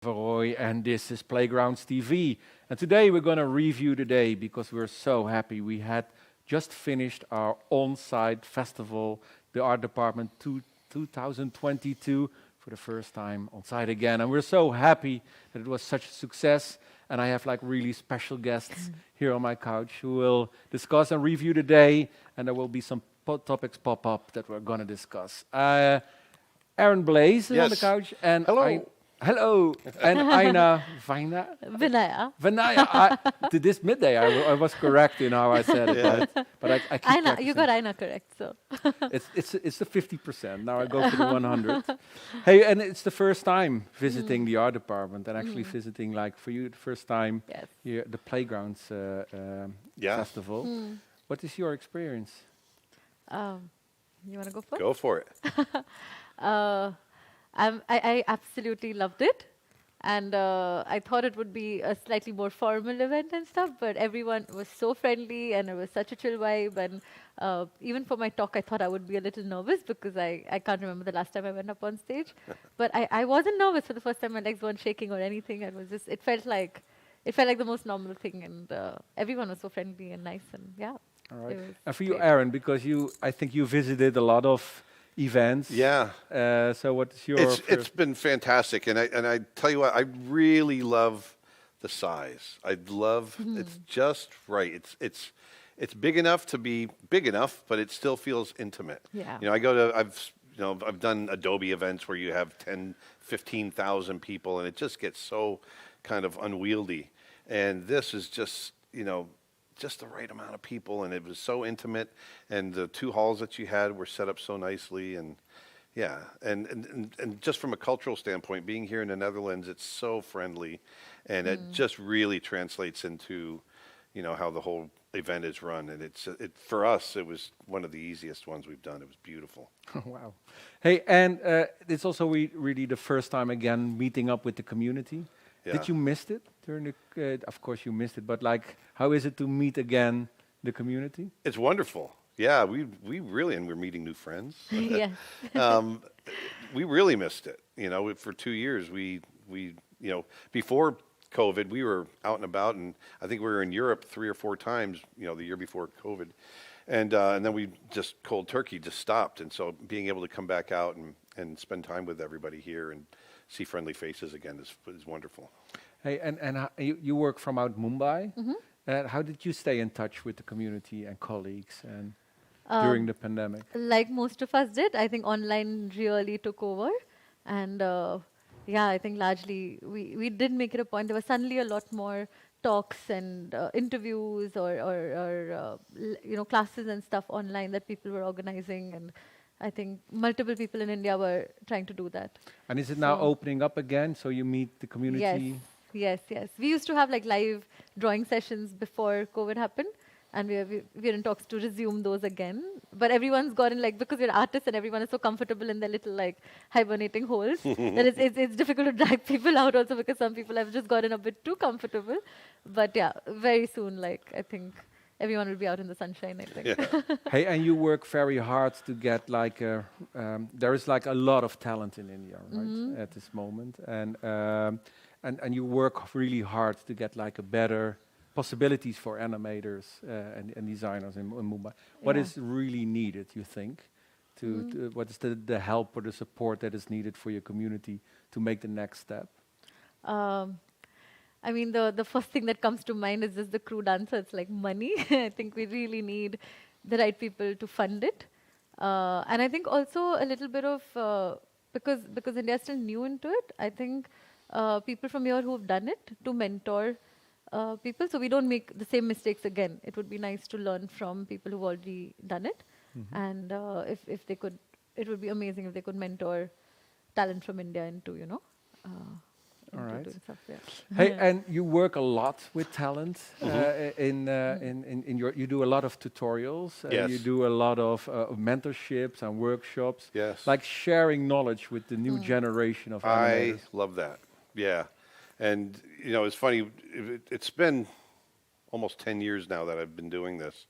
Roy, and this is Playgrounds TV. And today we're going to review the day because we're so happy. We had just finished our on-site festival, the Art Department 2022, for the first time on site again. And we're so happy that it was such a success. And I have like really special guests here on my couch who will discuss and review the day. And there will be some topics pop up that we're going to discuss. Blaise is on the Yes. couch, and Hello. hello, and Aayna, Vinaya. Vinaya. To this midday, I was correct in how I said it, Yeah. but I keep Aayna, you practicing. got Aayna correct, so. It's the 50%. Now I go for the 100. Hey, and it's the first time visiting the art department, and actually visiting, like for you, the first time Yes. here, the Playgrounds Yeah. festival. What is your experience? You want to go first? Go for it. I absolutely loved it. And I thought it would be a slightly more formal event and stuff, but everyone was so friendly and it was such a chill vibe. And even for my talk, I thought I would be a little nervous because I can't remember the last time I went up on stage. But I wasn't nervous for the first time. My legs weren't shaking or anything. It felt like the most normal thing. And everyone was so friendly and nice. And yeah. All right. It was And for you, great. Aaron, because I think you visited a lot of events. Yeah. So what is your It's been fantastic, and I tell you what, I really love the size. I love it's just right. It's big enough to be big enough, but it still feels intimate. Yeah. You know, I've done Adobe events where you have 10, 15,000 people, and it just gets so kind of unwieldy. And this is just just the right amount of people, and it was so intimate, and the two halls that you had were set up so nicely, and yeah, and just from a cultural standpoint, being here in the Netherlands, it's so friendly, and it just really translates into, how the whole event is run, and for us, it was one of the easiest ones we've done. It was beautiful. Wow. Hey, and it's also really the first time again meeting up with the community. Yeah. Did you miss it during the? Of course, you missed it. But like, how is it to meet again the community? It's wonderful. Yeah, we really, and we're meeting new friends. Yes. We really missed it. For 2 years, we before COVID, we were out and about, and I think we were in Europe 3 or 4 times, the year before COVID, and then we just cold turkey just stopped, and so being able to come back out and spend time with everybody here and see friendly faces again is wonderful. Hey, and you work from out Mumbai. How did you stay in touch with the community and colleagues and during the pandemic? Like most of us did, I think online really took over. And yeah, I think largely we did make it a point. There was suddenly a lot more talks and interviews or classes and stuff online that people were organizing. And I think multiple people in India were trying to do that. And is it now So- opening up again? So you meet the community? Yes. We used to have like live drawing sessions before COVID happened, and we're in talks to resume those again. But everyone's gotten because we're artists and everyone is so comfortable in their little hibernating holes that it's difficult to drag people out also because some people have just gotten a bit too comfortable. But yeah, very soon, I think everyone will be out in the sunshine, I think. Yeah. Hey, and you work very hard to get there is a lot of talent in India, right, at this moment, and you work really hard to get a better possibilities for animators and designers in Mumbai. What Yeah. is really needed, you think, what is the help or the support that is needed for your community to make the next step? I mean, the first thing that comes to mind is just the crude answer. It's like money. I think we really need the right people to fund it. And I think also a little bit of, because India is still new into it, I think people from here who have done it to mentor people so we don't make the same mistakes again. It would be nice to learn from people who've already done it. And if they could, it would be amazing if they could mentor talent from India into, All right. doing stuff, yeah. Hey, and you work a lot with talent in you do a lot of tutorials. Yes. You do a lot of mentorships and workshops. Yes. Like sharing knowledge with the new generation of I animators. love that. Yeah. And, it's funny, it's been almost 10 years now that I've been doing this.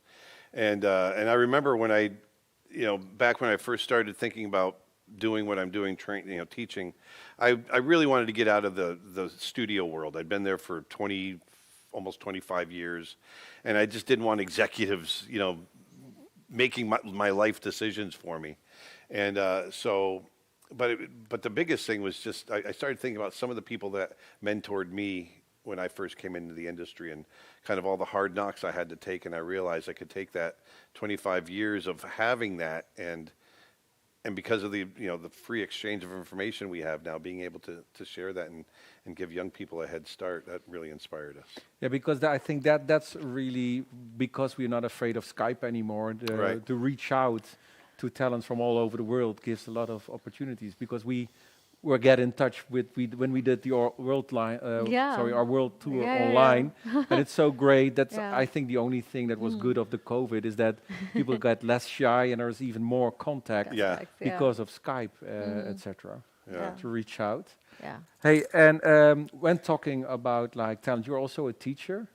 And I remember when back when I first started thinking about doing what I'm doing, teaching, I really wanted to get out of the studio world. I'd been there for almost 25 years, and I just didn't want executives, making my life decisions for me. And but the biggest thing was just I started thinking about some of the people that mentored me when I first came into the industry, and kind of all the hard knocks I had to take, and I realized I could take that 25 years of having that, and because of the the free exchange of information we have now, being able to share that and give young people a head start, that really inspired us. Yeah, because I think that's really because we're not afraid of Skype anymore. Right. To reach out to talents from all over the world gives a lot of opportunities, because we were get in touch with when we did the Yeah. our world tour Yeah, yeah, online, and it's so great. That's Yeah. I think the only thing that was good of the COVID is that people got less shy, and there's even more contact Yeah. Correct, because of Skype, etc. Yeah. To reach out. Yeah. Hey, and when talking about like talent, you're also a teacher,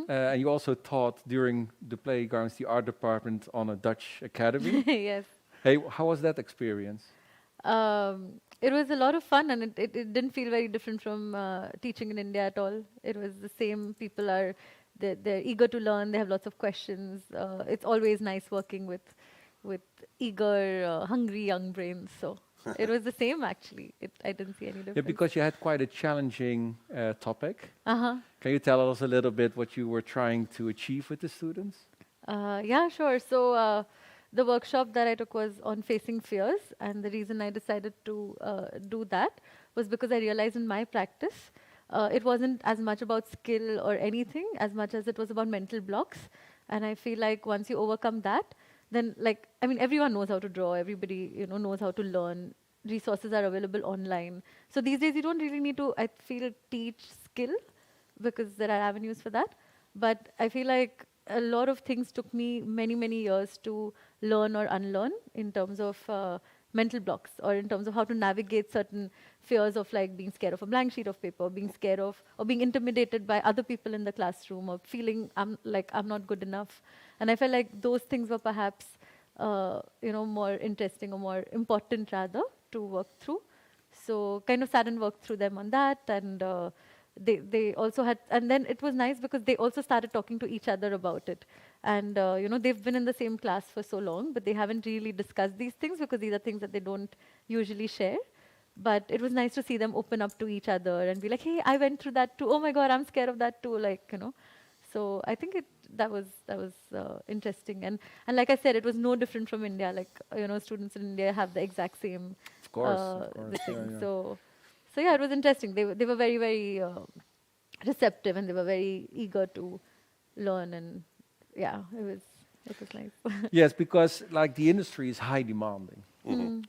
and you also taught during the playgrounds, the art department on a Dutch academy. Yes. Hey, how was that experience? It was a lot of fun, and it didn't feel very different from teaching in India at all. It was the same. People are they're eager to learn. They have lots of questions. It's always nice working with eager, hungry young brains. So it was the same actually. I didn't see any difference. Yeah, because you had quite a challenging topic. Uh-huh. Can you tell us a little bit what you were trying to achieve with the students? Yeah, sure. So the workshop that I took was on facing fears, and the reason I decided to do that was because I realized in my practice, it wasn't as much about skill or anything as much as it was about mental blocks. And I feel like once you overcome that, then everyone knows how to draw. Everybody knows how to learn. Resources are available online. So these days you don't really need to, I feel, teach skill, because there are avenues for that. But I feel like a lot of things took me many, many years to learn or unlearn in terms of mental blocks, or in terms of how to navigate certain fears of like being scared of a blank sheet of paper, being scared of or being intimidated by other people in the classroom, or feeling I'm not good enough. And I felt like those things were perhaps more interesting, or more important rather, to work through. So kind of sat and worked through them on that, and they also had, and then it was nice because they also started talking to each other about it. And they've been in the same class for so long, but they haven't really discussed these things because these are things that they don't usually share. But it was nice to see them open up to each other and be like, hey, I went through that too. Oh my God, I'm scared of that too. So I think that was interesting. And like I said, it was no different from India. Students in India have the exact same Of course, the thing. yeah, yeah. So yeah, it was interesting. They were very, very receptive, and they were very eager to learn, and yeah, it was nice. Yes, because like the industry is high demanding,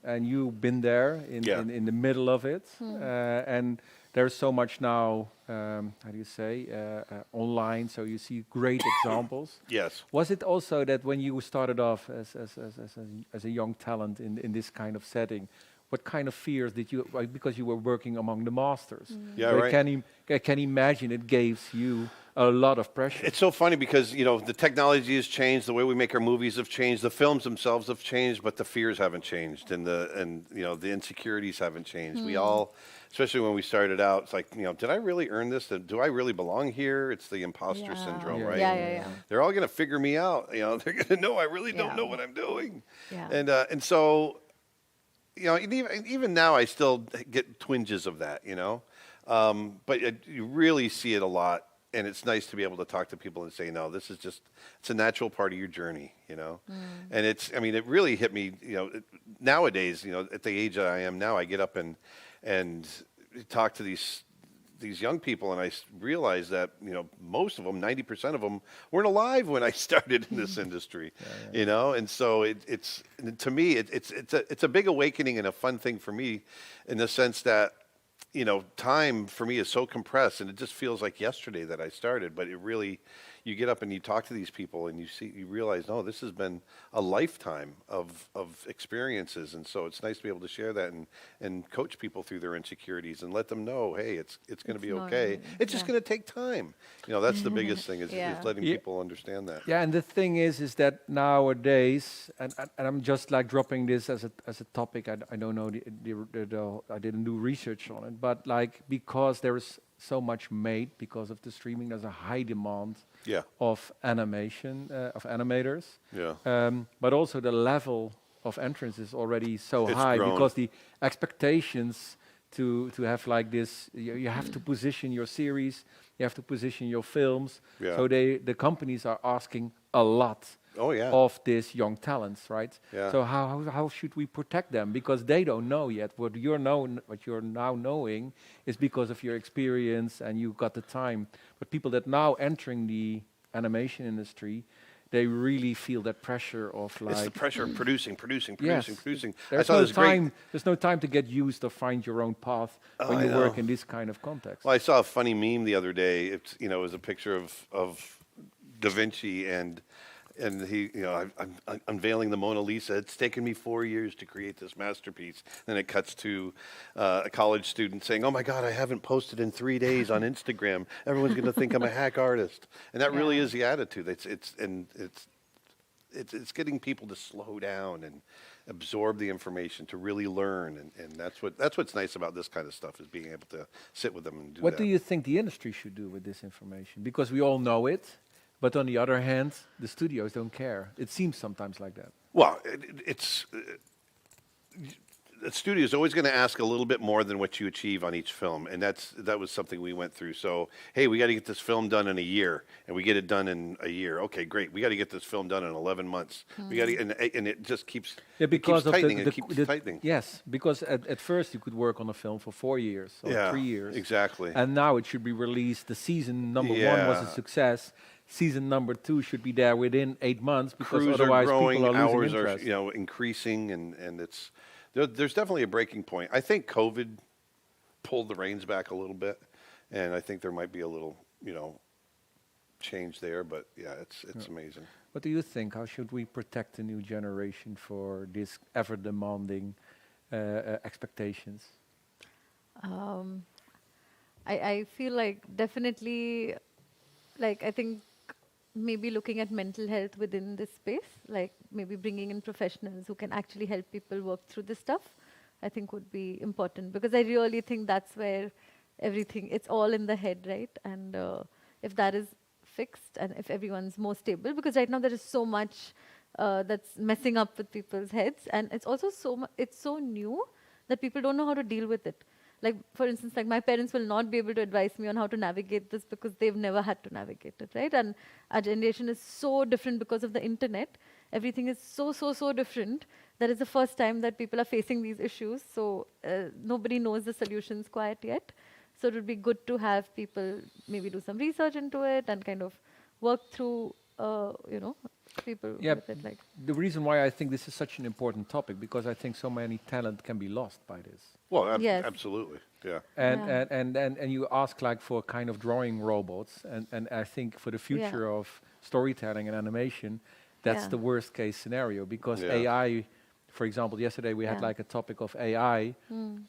and you've been there in the middle of it, and there's so much now. How do you say online? So you see great examples. Yes. Was it also that when you started off as a young talent in this kind of setting, what kind of fears did you, because you were working among the masters? Yeah, So right. I can imagine it gave you a lot of pressure. It's so funny because, the technology has changed, the way we make our movies have changed, the films themselves have changed, but the fears haven't changed, and the insecurities haven't changed. We all, especially when we started out, it's like, did I really earn this? Do I really belong here? It's the imposter syndrome, Yeah. right? Yeah. They're all going to figure me out. They're going to know I really don't Yeah. know what I'm doing. Yeah. And so, and even now I still get twinges of that, but you really see it a lot. And it's nice to be able to talk to people and say, no, this is it's a natural part of your journey, And it really hit me, nowadays, at the age that I am now, I get up and talk to these young people, and I realize that, most of them, 90% of them, weren't alive when I started in this industry, And so it's to me, it's a big awakening and a fun thing for me, in the sense that, time for me is so compressed, and it just feels like yesterday that I started, but it really, you get up and you talk to these people and you realize, no, this has been a lifetime of experiences. And so it's nice to be able to share that and coach people through their insecurities and let them know, hey, it's going to be okay. normal. It's just Yeah. going to take time. That's the biggest thing is Yeah. letting Yeah. people understand that. Yeah, and the thing is that nowadays, and I'm just like dropping this as a topic. I don't know I didn't do research on it, but like because there is so much made because of the streaming, there's a high demand Yeah. of animation of animators. Yeah. But also the level of entrance is already so It's high grown. because the expectations to have like this, you have to position your series, you have to position your films. Yeah. So the companies are asking a lot Oh, yeah. of these young talents, right? Yeah. So how should we protect them? Because they don't know yet. What you're now knowing is because of your experience and you got the time. But people that now entering the animation industry, they really feel that pressure of like It's the pressure of producing. yes, I there's saw no this great. time. There's no time to get used or find your own path when I you work know. in this kind of context. Well, I saw a funny meme the other day. It was a picture of Da Vinci and he, I'm unveiling the Mona Lisa. It's taken me 4 years to create this masterpiece. Then it cuts to a college student saying, "Oh my God, I haven't posted in 3 days on Instagram. Everyone's going to think I'm a hack artist." And that really Yeah. is the attitude. It's getting people to slow down and absorb the information, to really learn, and that's what's nice about this kind of stuff is being able to sit with them and do What that. do you think the industry should do with this information? Because we all know it, but on the other hand, the studios don't care. It seems sometimes like that. Well, it's the studio is always going to ask a little bit more than what you achieve on each film, and that was something we went through. So, hey, we got to get this film done in a year, and we get it done in a year. Okay, great. We got to get this film done in 11 months. We got to, and it just keeps Yeah, because of tightening the, and keeps tightening. yes, because at first you could work on a film for 4 years or Yeah, 3 years, exactly. and now it should be released. The season number one was a Yeah. success. Season number 2 should be there within 8 months because Crews otherwise are growing, people are losing hours interest. are increasing, and there's definitely a breaking point. I think COVID pulled the reins back a little bit, and I think there might be a little change there. But yeah, it's amazing. What do you think? How should we protect the new generation for this ever demanding expectations? Um, I feel like definitely, like I think maybe looking at mental health within this space, like maybe bringing in professionals who can actually help people work through this stuff, I think would be important because I really think that's where everything, it's all in the head, right? And if that is fixed and if everyone's more stable, because right now there is so much that's messing up with people's heads, and it's also it's so new that people don't know how to deal with it. Like, for instance, like my parents will not be able to advise me on how to navigate this because they've never had to navigate it, right? And our generation is so different because of the internet. Everything is so different. That is the first time that people are facing these issues. So nobody knows the solutions quite yet. So it would be good to have people maybe do some research into it and kind of work through, people Yeah, with it. Like, the reason why I think this is such an important topic because I think so many talent can be lost by this. Well, Yes. absolutely, yeah. And, Yeah. and you ask like for kind of drawing robots, and I think for the future of storytelling and animation, that's Yeah. the worst case scenario because Yeah. AI, for example, yesterday we had Yeah. like a topic of AI,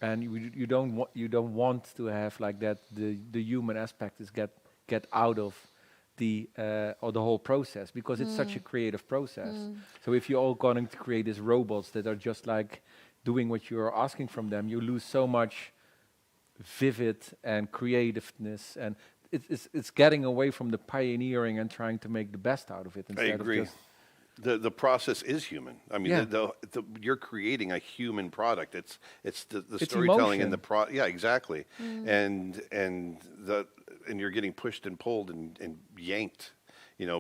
and you don't want to have like that the human aspect is get out of the or the whole process because it's such a creative process. So if you're all going to create these robots that are just like doing what you're asking from them, you lose so much vivid and creativeness, and it's getting away from the pioneering and trying to make the best out of it I instead agree. of just The process is human. I mean, Yeah. you're creating a human product. It's the It's storytelling and the emotion. yeah, exactly. And you're getting pushed and pulled and yanked,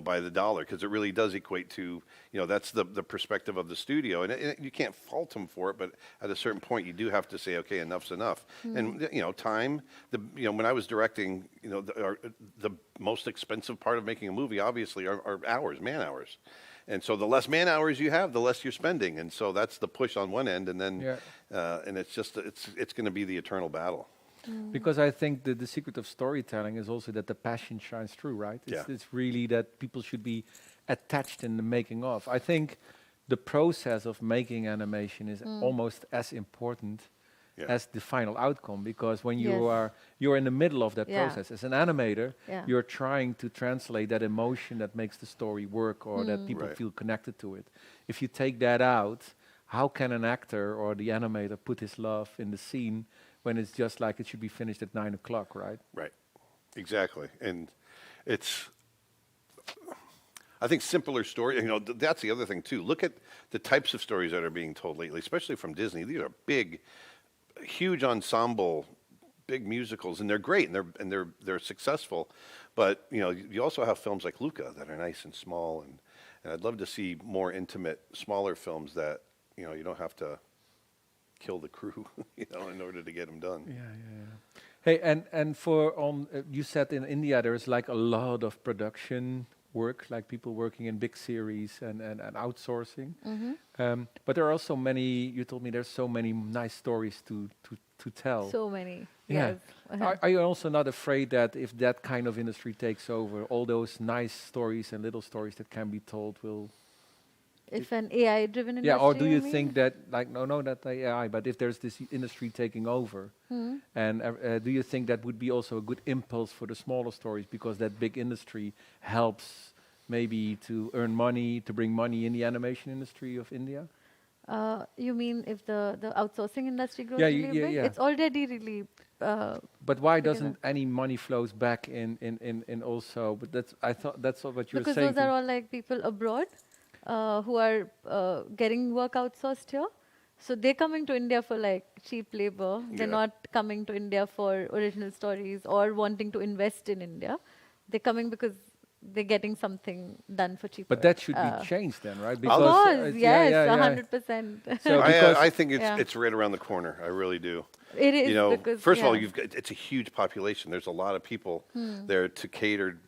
by the dollar because it really does equate to, that's the perspective of the studio, and you can't fault them for it, but at a certain point you do have to say, okay, enough's enough. And time, when I was directing, the most expensive part of making a movie obviously are hours, man hours. And so the less man hours you have, the less you're spending, and so that's the push on one end, and then Yeah. and it's just it's going to be the eternal battle. Because I think that the secret of storytelling is also that the passion shines through, right? Yeah. It's really that people should be attached in the making of. I think the process of making animation is almost as important Yeah. as the final outcome, because when Yes. you're in the middle of that Yeah. process as an animator, Yeah. you're trying to translate that emotion that makes the story work or that people Right. feel connected to it. If you take that out, how can an actor or the animator put his love in the scene when it's just like it should be finished at 9 o'clock, right? Right. Exactly. And it's, I think simpler story, that's the other thing too. Look at the types of stories that are being told lately, especially from Disney. These are big, huge ensemble, big musicals, and they're great and they're successful. But you also have films like Luca that are nice and small, and I'd love to see more intimate, smaller films that you don't have to kill the crew, in order to get them done. Yeah, yeah, yeah. Hey, and for you said in India there's like a lot of production work, like people working in big series and outsourcing. But there are also many. You told me there's so many nice stories to tell. So many. Yeah. Yes. Are you also not afraid that if that kind of industry takes over, all those nice stories and little stories that can be told will? If an AI-driven industry. Yeah, or do you mean? think that, like, no, not the AI, but if there's this industry taking over, and do you think that would be also a good impulse for the smaller stories, because that big industry helps maybe to earn money, to bring money in the animation industry of India? You mean if the outsourcing industry grows Yeah, really big? yeah. It's already really. But why together. doesn't any money flows back in also? But I thought that's what you were Because saying. those are all like people abroad who are getting work outsourced here. So they're coming to India for like cheap labor. They're Yeah. not coming to India for original stories or wanting to invest in India. They're coming because they're getting something done for cheaper. But that should be changed then, right? Of course, yes, yeah. 100%. So I, because I think Yeah. it's right around the corner. I really do. It is because First of all, yeah. it's a huge population. There's a lot of people Hmm. there to cater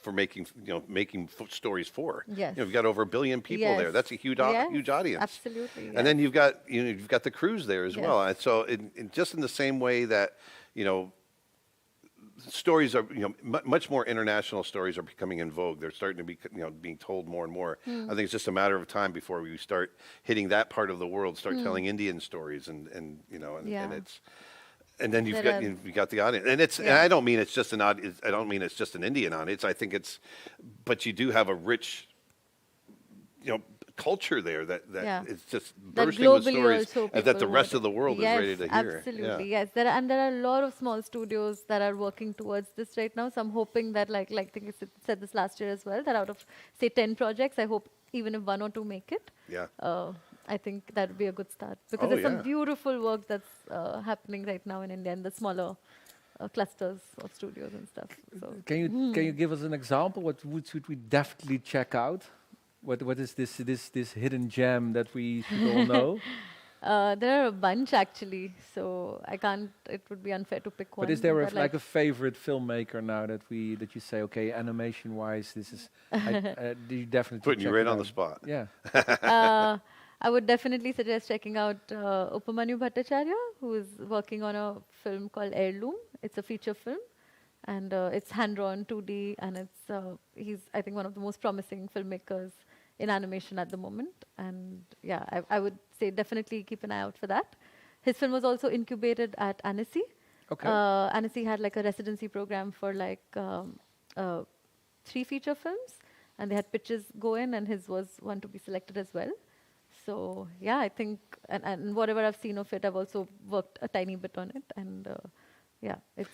for making stories for. Yes. You've got over 1 billion people there. Yes. That's a huge Yes, huge audience. absolutely, And then you've got the crews there as well. Yes. And so just in the same way that stories are much more international stories are becoming in vogue. They're starting to be being told more and more. I think it's just a matter of time before we start hitting that part of the world, start telling Indian stories and Yeah. it's. And then There are- you've got the audience, and and Yeah. I don't mean it's just an audience. I don't mean it's just an Indian audience. I think but you do have a rich, culture there that Yeah. is just That bursting with globally stories also and that the people rest would- of the world yes, is ready to hear. Absolutely, Yeah. yes. There are a lot of small studios that are working towards this right now. So I'm hoping that, like I think I said this last year as well, that out of say 10 projects, I hope even if 1 or 2 make it. Yeah. I think that would be a good start because Oh, there's yeah. some beautiful work that's happening right now in India in the smaller clusters of studios and stuff. So. can you give us an example? What should we definitely check out? What is this hidden gem that we should all know? There are a bunch actually, so I can't. It would be unfair to pick one. But is there but like a favorite filmmaker now that you say, okay, animation wise, this is you definitely Putting you check right it on the out. spot. Yeah. I would definitely suggest checking out Upamanyu Bhattacharya, who is working on a film called Heirloom. It's a feature film, and it's hand-drawn 2D, and he's I think one of the most promising filmmakers in animation at the moment. And yeah, I would say definitely keep an eye out for that. His film was also incubated at Annecy. Okay. Annecy had like a residency program for like 3 feature films, and they had pitches go in, and his was one to be selected as well. So yeah, I think, and whatever I've seen of it, I've also worked a tiny bit on it, and yeah, it's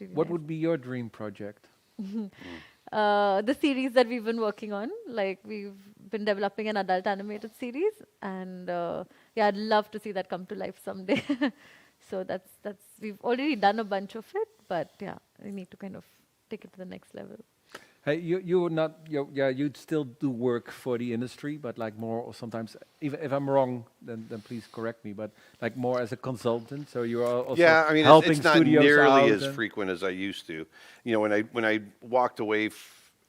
really What nice. would be your dream project? The series that we've been working on, like we've been developing an adult animated series, and yeah, I'd love to see that come to life someday. So that's we've already done a bunch of it, but yeah, we need to kind of take it to the next level. Hey, you're not, you'd still do work for the industry, but like more, or sometimes, if I'm wrong, then please correct me, but like more as a consultant, so you are also Yeah, I mean, helping it's not studios nearly out as and- frequent as I used to. When I walked away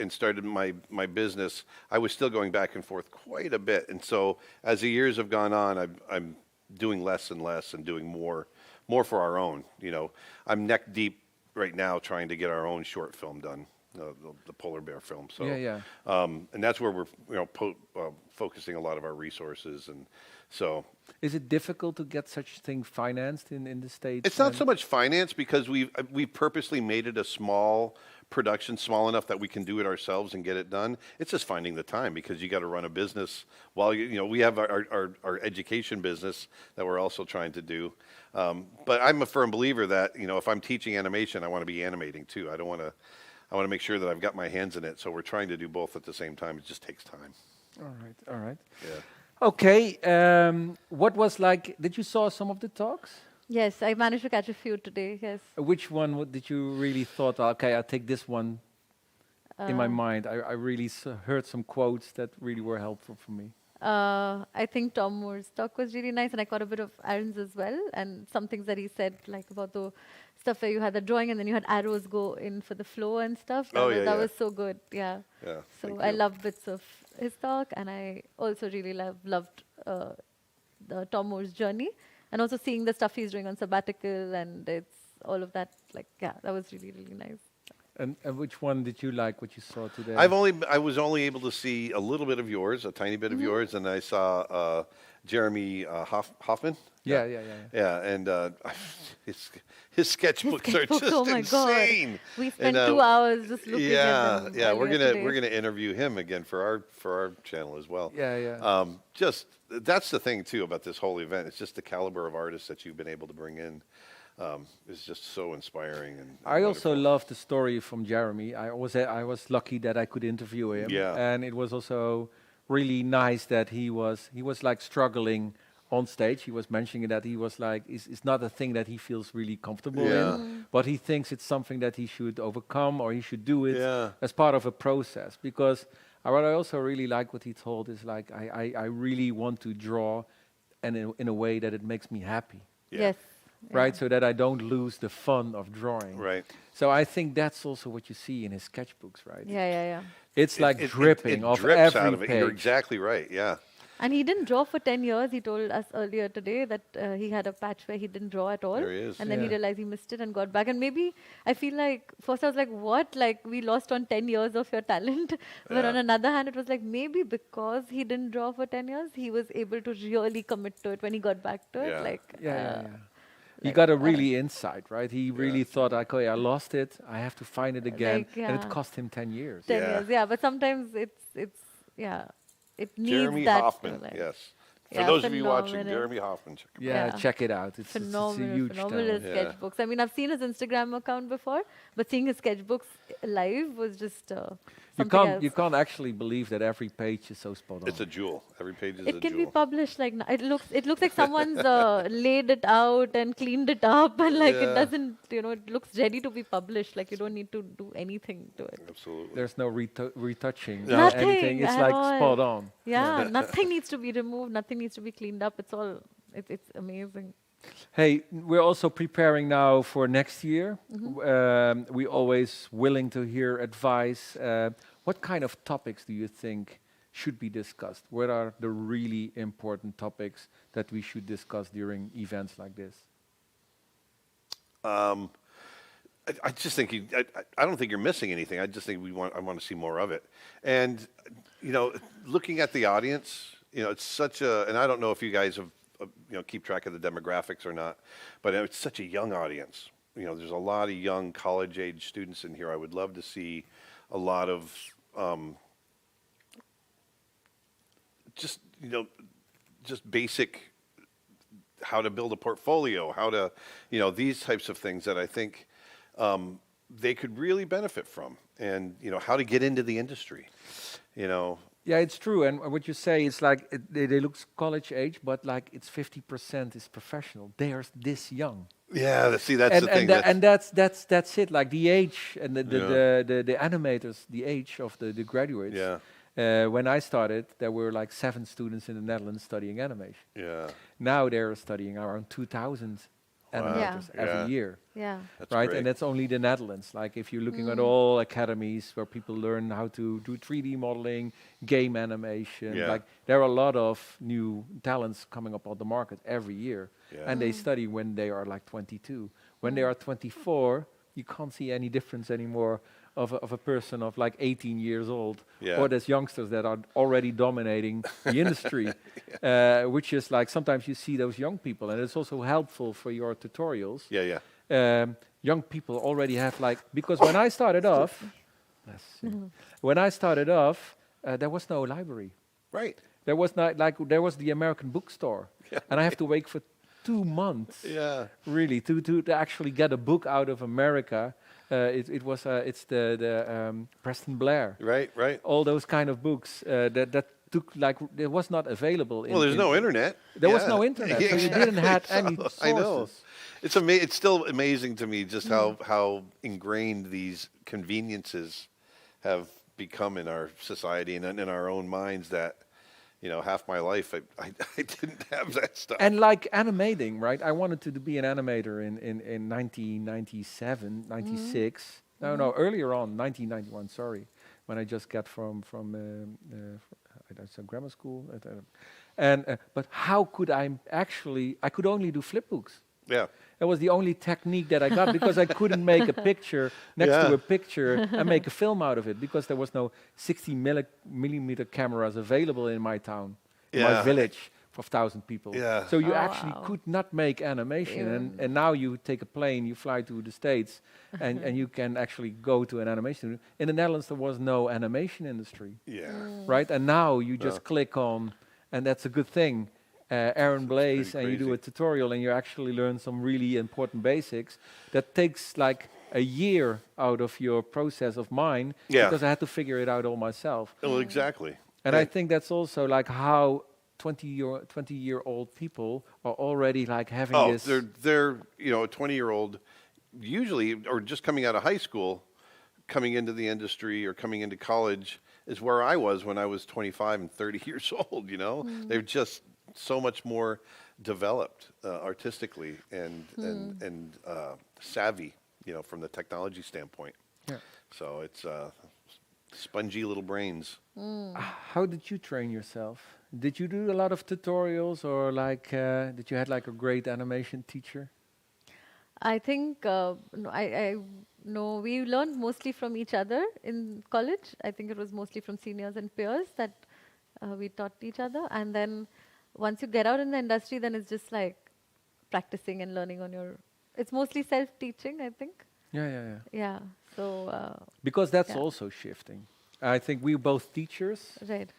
and started my business, I was still going back and forth quite a bit. And so as the years have gone on, I'm doing less and less and doing more more for our own. You know, I'm neck deep right now trying to get our own short film done, the polar bear film. So, Yeah. and that's where we're focusing a lot of our resources, and so Is it difficult to get such thing financed in the States? it's not so much finance because we've purposely made it a small production, small enough that we can do it ourselves and get it done. It's just finding the time because you got to run a business while we have our education business that we're also trying to do. But I'm a firm believer that if I'm teaching animation, I want to be animating too. I want to make sure that I've got my hands in it. So we're trying to do both at the same time. It just takes time. All right. Yeah. Okay. What was like? Did you saw some of the talks? Yes, I managed to catch a few today. Yes. Which one did you really thought? Okay, I'll take this one in my Uh, mind. I really heard some quotes that really were helpful for me. I think Tom Moore's talk was really nice, and I caught a bit of Aaron's as well, and some things that he said, like about the stuff where you had the drawing and then you had arrows go in for the flow and stuff. That was so good. Yeah. Yeah. So I love bits of his talk, and I also really loved the Tom Moore's journey, and also seeing the stuff he's doing on sabbatical, and it's all of that. Like, yeah, that was really nice. And which one did you like? What you saw today? I was only able to see a little bit of yours, a tiny bit of yours, and I saw Jeremy Hoffman. Yeah. Yeah, and his sketchbooks are just oh my insane. God. We spent 2 hours just looking at them. Yeah, earlier we're today. gonna interview him again for our channel as well. Yeah. Just that's the thing too about this whole event. It's just the caliber of artists that you've been able to bring in. Is just so inspiring and I also wonderful. love the story from Jeremy. I was lucky that I could interview him. Yeah. And it was also really nice that he was like struggling on stage. He was mentioning that he was like it's not a thing that he feels really comfortable Yeah. in, but he thinks it's something that he should overcome or he should do it Yeah. as part of a process. Because what I also really like what he told is like I really want to draw and in a way that it makes me happy. Yeah. Yes. Right, so that I don't lose the fun of drawing. Right. So I think that's also what you see in his sketchbooks, right? Yeah. It's like dripping it off drips every out of it. page. You're exactly right. Yeah. And he didn't draw for 10 years. He told us earlier today that he had a patch where he didn't draw at all. There he is. And then he Yeah. realized he missed it and got back. And maybe I feel like, first I was like, what? Like, we lost on 10 years of your talent. But Yeah. on another hand, it was like, maybe because he didn't draw for 10 years, he was able to really commit to it when he got back to Yeah. it. Like, Yeah. He like, got a really insight, right? He really thought, like, okay, I lost it. I have to find it again. Like, And it yeah. cost him 10 years. 10 Yeah. years. Yeah, but sometimes it needs Jeremy that. Hoffman. like- Yes. For Yeah, those of you watching, phenomenal. Jeremy Hoffman. Check him out. Yeah, Yeah. check it out. It's a huge Phenomenal talent. Yeah. sketchbooks. I mean, I've seen his Instagram account before, but seeing his sketchbooks live was just something else. You can't actually believe that every page is so spot on. It's a jewel. Every page is a It can be jewel. published like it looks like someone's laid it out and cleaned it up, and like it Yeah. doesn't, it looks ready to be published. Like you don't need to do anything to it. Absolutely. There's no retouching. No. Nothing Anything. It's at like all. spot on. Yeah, nothing needs to be removed. Nothing needs to be cleaned up. It's all. It's amazing. Hey, we're also preparing now for next year. We're always willing to hear advice. What kind of topics do you think should be discussed? What are the really important topics that we should discuss during events like this? I just think I don't think you're missing anything. I just think I want to see more of it. And looking at the audience, it's such a, and I don't know if you guys have keep track of the demographics or not, but it's such a young audience. There's a lot of young college-age students in here. I would love to see a lot of just basic how to build a portfolio, how to these types of things that I think they could really benefit from, and how to get into the industry. Yeah, it's true. And what you say is like they look college age, but like it's 50% is professional. They are this young. Yeah, that's the thing. And that's it. Like the age and the animators, the age of the graduates. Yeah. When I started, there were like 7 students in the Netherlands studying animation. Yeah. Now they're studying around 2,000 animators every Yeah. year. Yeah. That's Right, great. and that's only the Netherlands. Like if you're looking at all academies where people learn how to do 3D modeling, game animation, Yeah. like there are a lot of new talents coming up on the market every year, Yeah. and they study when they are like 22. When they are 24, you can't see any difference anymore of a person of like 18 years old, Yeah. or there's youngsters that are already dominating the industry, which is like sometimes you see those young people, and it's also helpful for your tutorials. Yeah. Young people already have like, because when I started off, bless you. When I started off, there was no library. Right. There was not like there was the American bookstore, Yeah, and I have to wait for 2 months, Yeah. really, to actually get a book out of America. It's the Preston Blair, Right. all those kind of books that took like it was not available. Well, there's no internet. There was Yeah. no internet, so you Exactly. didn't have any sources. I know. It's still amazing to me just how ingrained these conveniences have become in our society and in our own minds that, half my life I didn't have that stuff. And like animating, right? I wanted to be an animator in 1997, 96. No, earlier on, 1991. Sorry, when I just got from some grammar school. But how could I actually? I could only do flip books. Yeah. That was the only technique that I got because I couldn't make a picture next to Yeah. a picture and make a film out of it because there was no 60 millimeter cameras available in my town, in my Yeah. village for 1,000 people. Yeah. So you Oh, actually wow. could not make animation. And now you take a plane, you fly to the States, and you can actually go to an animation studio. In the Netherlands, there was no animation industry, Yeah. right? And now you just Yeah. click on, and that's a good thing. Aaron Blaise, pretty and you do crazy. a tutorial, and you actually learn some really important basics. That takes like a year out of your process of mine Yeah. because I had to figure it out all myself. Well, exactly. And I think that's also like how 20-year-old people are already like having Oh, this. they're a 20-year-old, usually, or just coming out of high school, coming into the industry or coming into college is where I was when I was 25 and 30 years old. They're just so much more developed artistically and savvy, from the technology standpoint. Yeah. So it's spongy little brains. How did you train yourself? Did you do a lot of tutorials, or like did you had like a great animation teacher? I think no, we learned mostly from each other in college. I think it was mostly from seniors and peers that we taught each other. And then once you get out in the industry, then it's just like practicing and learning on your. It's mostly self-teaching, I think. Yeah. Yeah. So Because that's Yeah. also shifting. I think we're both teachers, right.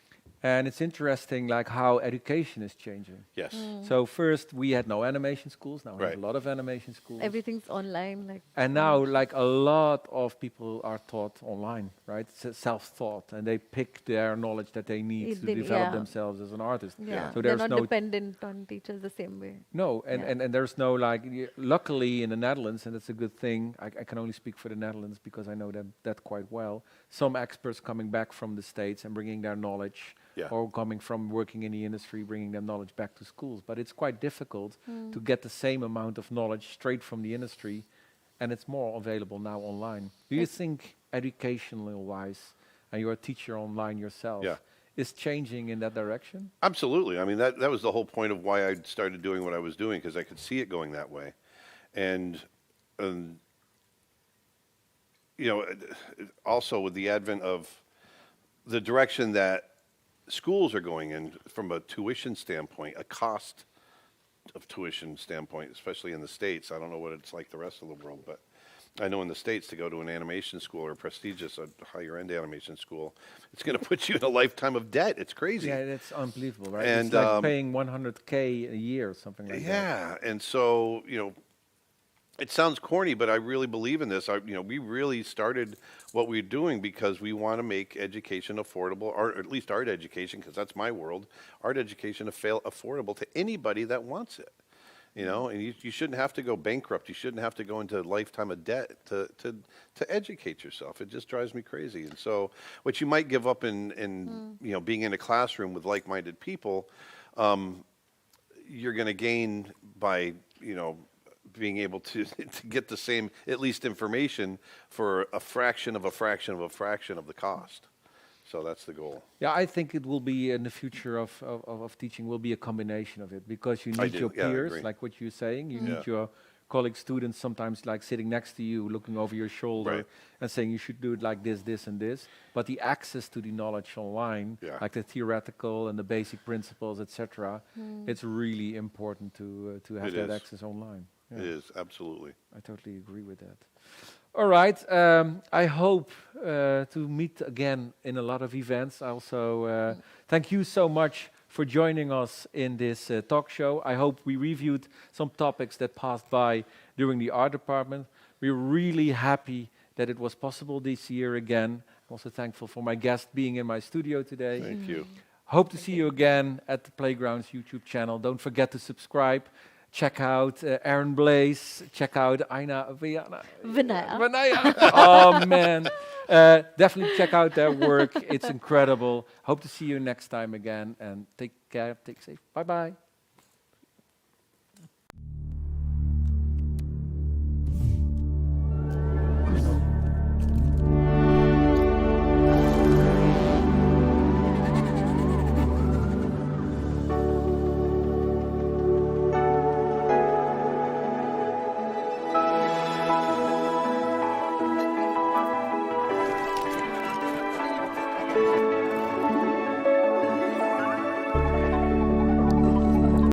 and it's interesting like how education is changing. Yes. So first we had no animation schools, now we have Right. a lot of animation schools. Everything's online, like. And now like a lot of people are taught online, right? Self-taught, and they pick their knowledge that they need to develop Yeah. themselves as an artist. Yeah. So They're there's not no dependent on teachers the same way. No, and, Yeah. and there's no like, luckily in the Netherlands, and it's a good thing, I can only speak for the Netherlands because I know that quite well, some experts coming back from the States and bringing their knowledge, Yeah. or coming from working in the industry, bringing their knowledge back to schools. But it's quite difficult to get the same amount of knowledge straight from the industry, and it's more available now online. Do you think educational-wise, and you're a teacher online yourself, Yeah. is changing in that direction? Absolutely. I mean, that was the whole point of why I started doing what I was doing, because I could see it going that way. And, also with the advent of the direction that schools are going in from a tuition standpoint, a cost of tuition standpoint, especially in the States. I don't know what it's like the rest of the world, but I know in the States to go to an animation school or prestigious, a higher-end animation school, it's going to put you in a lifetime of debt. It's crazy. Yeah, that's unbelievable, right? And, it's like paying 100K a year or something like that. Yeah, and so, it sounds corny, but I really believe in this. We really started what we're doing because we want to make education affordable, or at least art education, because that's my world, art education affordable to anybody that wants it. And you shouldn't have to go bankrupt. You shouldn't have to go into a lifetime of debt to educate yourself. It just drives me crazy. And so what you might give up in being in a classroom with like-minded people, you're going to gain by, being able to to get the same, at least information for a fraction of a fraction of a fraction of the cost. So that's the goal. Yeah, I think it will be in the future of teaching will be a combination of it, because you I need do, your yeah, I peers, agree. like what you're saying. You Yeah. need your colleague students sometimes like sitting next to you, looking over your shoulder Right. and saying you should do it like this, and this. But the access to the knowledge online, Yeah. like the theoretical and the basic principles, etc., it's really important to have It that is. access online. It is, absolutely. I totally agree with that. All right. I hope to meet again in a lot of events. Also, thank you so much for joining us in this talk show. I hope we reviewed some topics that passed by during the art department. We're really happy that it was possible this year again. I'm also thankful for my guest being in my studio today. Thank you. Hope to see you again at the Playgrounds YouTube channel. Don't forget to subscribe. Check out Aaron Blaise. Check out Aayna, Vinaya. Vinaya. Oh man, definitely check out their work. It's incredible. Hope to see you next time again, and take care. Take safe. Bye bye.